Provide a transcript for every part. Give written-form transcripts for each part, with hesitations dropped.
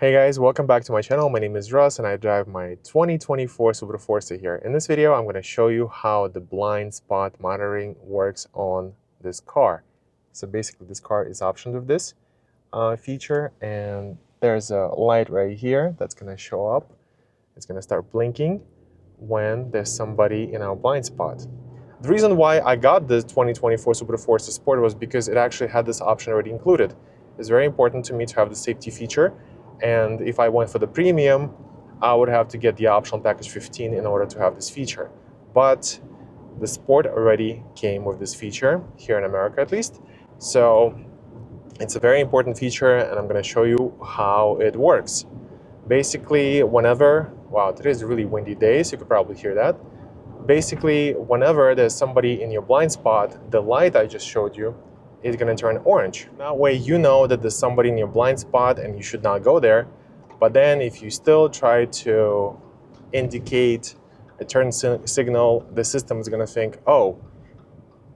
Hey guys, welcome back to my channel. My name is Russ and I drive my 2024 Subaru Forester here. In this video, I'm going to show you how the blind spot monitoring works on this car. So basically this car is optioned with this feature, and there's a light right here that's going to show up. It's going to start blinking when there's somebody in our blind spot. The reason why I got the 2024 Subaru Forester Sport was because it actually had this option already included. It's very important to me to have the safety feature. And if I went for the premium, I would have to get the optional package 15 in order to have this feature. But the Sport already came with this feature, here in America at least. So it's a very important feature, and I'm going to show you how it works. Basically, whenever, wow, today is a really windy day, so you could probably hear that. Basically, whenever there's somebody in your blind spot, the light I just showed you is going to turn orange. That way you know that there's somebody in your blind spot and you should not go there. But then if you still try to indicate a turn signal, the system is going to think, oh,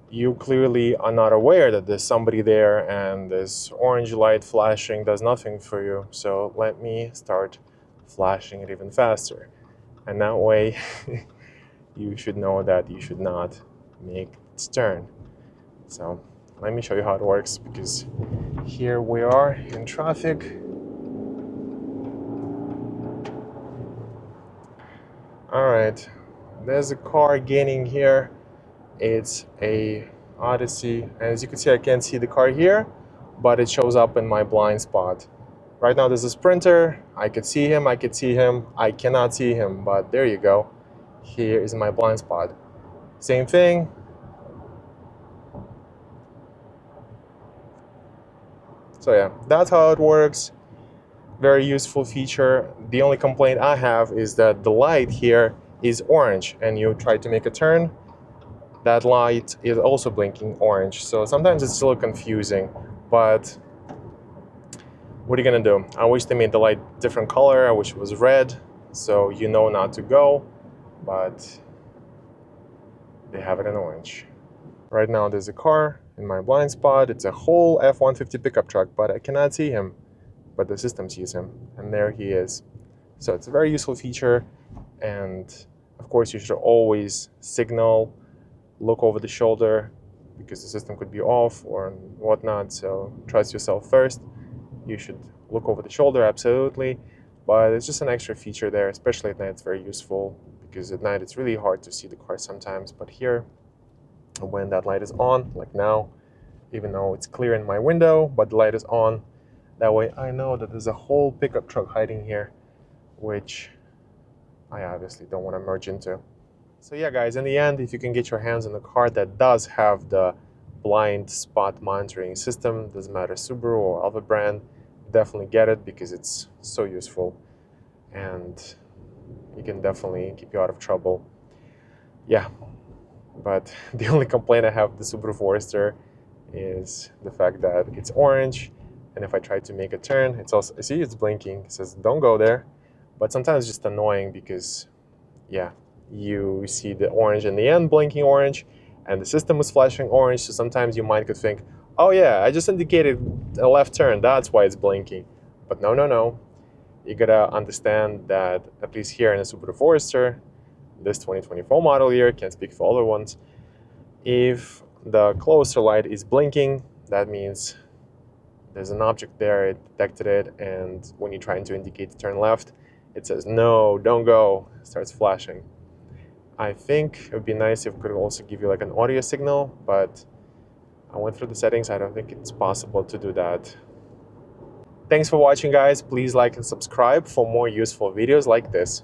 you clearly are not aware that there's somebody there and this orange light flashing does nothing for you. So let me start flashing it even faster. And that way you should know that you should not make its turn. So let me show you how it works, because here we are in traffic. All right, there's a car gaining here. It's a Odyssey, and as you can see, I can't see the car here, but it shows up in my blind spot. Right now there's a Sprinter. I could see him, I cannot see him, but there you go. Here is my blind spot. Same thing. So yeah, that's how it works. Very useful feature. The only complaint I have is that the light here is orange, and you try to make a turn, that light is also blinking orange. So sometimes it's a little confusing, but what are you gonna do? I wish they made the light different color. I wish it was red, so you know not to go, but they have it in orange. Right now there's a car in my blind spot. It's a whole F-150 pickup truck, but I cannot see him, but the system sees him, and there he is. So it's a very useful feature, and of course you should always signal, look over the shoulder, because the system could be off or whatnot, so trust yourself first. You should look over the shoulder, absolutely, but it's just an extra feature there, especially at night. It's very useful, because at night it's really hard to see the car sometimes, but here, when that light is on, like now, even though it's clear in my window, but the light is on, that way I know that there's a whole pickup truck hiding here, which I obviously don't want to merge into. So yeah, guys, in the end, if you can get your hands on a car that does have the blind spot monitoring system, doesn't matter Subaru or other brand, definitely get it, because it's so useful and it can definitely keep you out of trouble. Yeah, but the only complaint I have with the Subaru Forester is the fact that it's orange, and if I try to make a turn, it's also, see, it's blinking, it says don't go there, but sometimes it's just annoying because, yeah, you see the orange in the end blinking orange, and the system was flashing orange, so sometimes your mind could think, oh yeah, I just indicated a left turn, that's why it's blinking. But no, no, no. You gotta understand that, at least here in the Subaru Forester, this 2024 model year, can't speak for other ones, if the closer light is blinking, that means there's an object there, it detected it, and when you're trying to indicate to turn left, it says, no, don't go, it starts flashing. I think it would be nice if it could also give you like an audio signal, but I went through the settings, I don't think it's possible to do that. Thanks for watching, guys. Please like and subscribe for more useful videos like this.